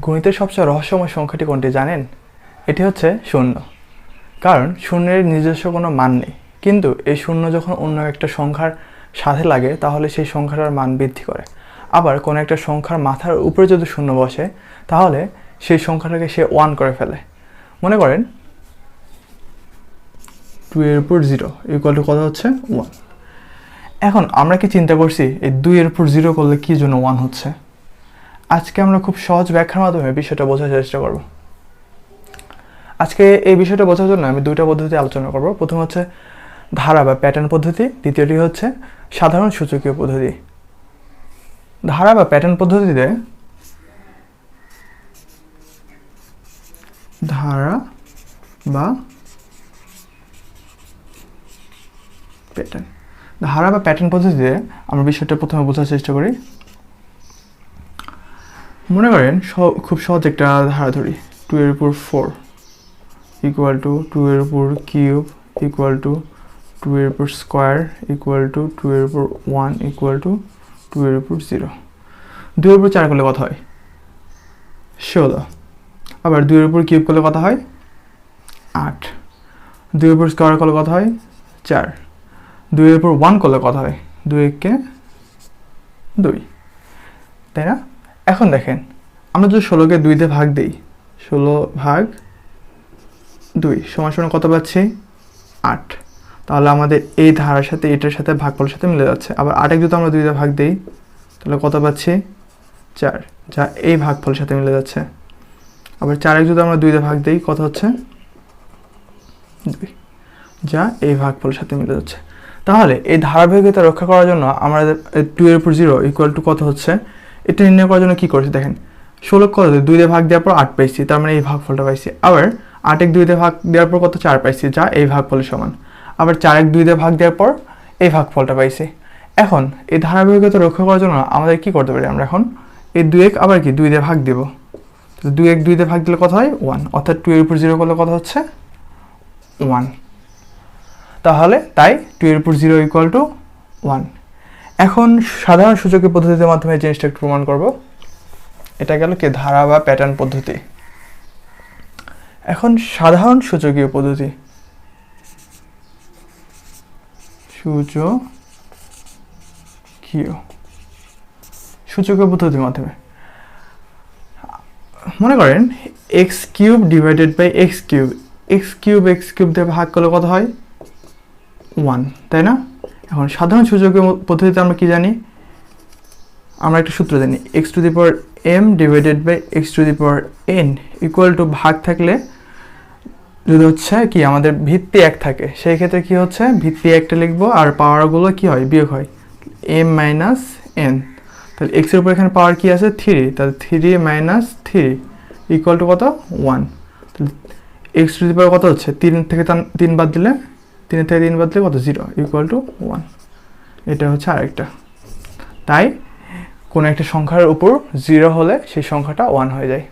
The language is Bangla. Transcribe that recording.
গণিতের সবচেয়ে রহস্যময় সংখ্যাটি কোনটি জানেন? এটি হচ্ছে শূন্য। কারণ শূন্যের নিজস্ব কোনো মান নেই, কিন্তু এই শূন্য যখন অন্য একটা সংখ্যার সাথে লাগে তাহলে সেই সংখ্যাটার মান বৃদ্ধি করে। আবার কোনো একটা সংখ্যার মাথার উপরে যদি শূন্য বসে তাহলে সেই সংখ্যাটাকে সে 1 করে ফেলে। মনে করেন 2 এর উপর 0 ইকুয়াল টু কত হচ্ছে 1। এখন আমরা কি চিন্তা করছি এই 2 এর উপর 0 করলে কি জন্য 1 হচ্ছে? আজকে আমরা খুব সহজ ব্যাখ্যার মাধ্যমে বিষয়টা বোঝার চেষ্টা করব। আজকে এই বিষয়টা বোঝার জন্য আমি দুইটা পদ্ধতি আলোচনা করব। প্রথম হচ্ছে ধারা বা প্যাটার্ন পদ্ধতি, দ্বিতীয়টি হচ্ছে সাধারণ সূচকীয় পদ্ধতি। ধারা বা প্যাটার্ন পদ্ধতিতে ধারা বা প্যাটার্ন পদ্ধতিতে আমরা বিষয়টা প্রথমে বোঝার চেষ্টা করি। মনে করেন খুব সহজ একটা ধারা ধরি, 2 এর উপর 4 ইকুয়াল টু 2 এর উপর কিউব ইকুয়াল টু 2 এর উপর স্কোয়ার ইকুয়াল টু 2 এর উপর 1 ইকুয়াল টু 2 এর উপর 0। 2 এর উপর 4 করলে কত হয়? 16। আবার 2 এর উপর কিউব করলে কত হয়? 8। 2 এর উপর স্কোয়ার করলে কত হয়? 4। 2 এর উপর 1 করলে কত হয়? 2 একে 2, তাই না? এখন দেখেন, আমরা যদি 16কে 2 দিয়ে ভাগ দিই, 16 ভাগ 2 সমান সমান কত পাচ্ছি? 8। তাহলে আমাদের এই ধারার সাথে এটার সাথে ভাগফলের সাথে মিলে যাচ্ছে। আবার 8 যদি আমরা 2 দিয়ে ভাগ দিই তাহলে কত পাচ্ছি? 4, যা এই ভাগফলের সাথে মিলে যাচ্ছে। আবার 4 যদি আমরা 2 দিয়ে ভাগ দিই কত হচ্ছে? 2, যা এই ভাগফলের সাথে মিলে যাচ্ছে। তাহলে এই ধারাবাহিকতা রক্ষা করার জন্য আমাদের 2 এর উপর 0 ইকুয়াল টু কত হচ্ছে এটা নির্ণয় করার জন্য কি করছি দেখেন, 16 কত 2 দিয়ে ভাগ দেওয়ার পর 8 পাইছি, তার মানে এই ভাগফলটা পাইছি। আবার 8 2 দিয়ে ভাগ দেওয়ার পর কত? 4 পাইছি, যা এই ভাগফলের সমান। আবার 4 2 দিয়ে ভাগ দেওয়ার পর এই ভাগফলটা পাইছি। এখন এই ধারাবাহিকতা রক্ষা করার জন্য আমাদের কি করতে পারি? আমরা এখন এই 2 আবার কি 2 দিয়ে ভাগ দেব। তো 2 2 দিয়ে ভাগ দিলে কত হয়? 1। অর্থাৎ 2 এর উপর 0 করলে কত হচ্ছে? 1। তাহলে তাই 2 এর উপর 0 ইকুয়াল টু 1। এখন সাধারণ সূচকীয় পদ্ধতির মাধ্যমে এই জিনিসটা একটু প্রমাণ করব। এটা গেল কি ধারা বা প্যাটার্ন পদ্ধতি। এখন সাধারণ সূচকীয় পদ্ধতি, সূচকীয় পদ্ধতির মাধ্যমে মনে করেন x cube divided by x cube, x cube দিয়ে ভাগ করলে কত হয়? 1, তাই না? এখন সাধারণ সূচকীয় পদ্ধতিতে আমরা কি জানি? আমরা একটা সূত্র জানি, x to the power m divided by x to the power n equal to ভাগ থাকলে যদি হচ্ছে কি আমাদের ভিত্তি 1 থাকে সেই ক্ষেত্রে কি হচ্ছে ভিত্তি 1টা লিখবো আর পাওয়ারগুলো কি হয়? বিয়োগ হয়, এম মাইনাস এন। তাহলে এক্স এর উপর এখানে পাওয়ার কি আছে? 3, তাহলে 3 মাইনাস 3 ইকুয়াল টু কত? 1। তাহলে এক্স টু দি পাওয়ার কত হচ্ছে? 3 থেকে 3 বাদ দিলে, 3 থেকে 3 বাদ দিলে কত? 0 ইকুয়াল টু 1। এটা হচ্ছে আরেকটা। তাই কোনো একটা সংখ্যার উপর 0 হলে সেই সংখ্যাটা 1 হয়ে যায়।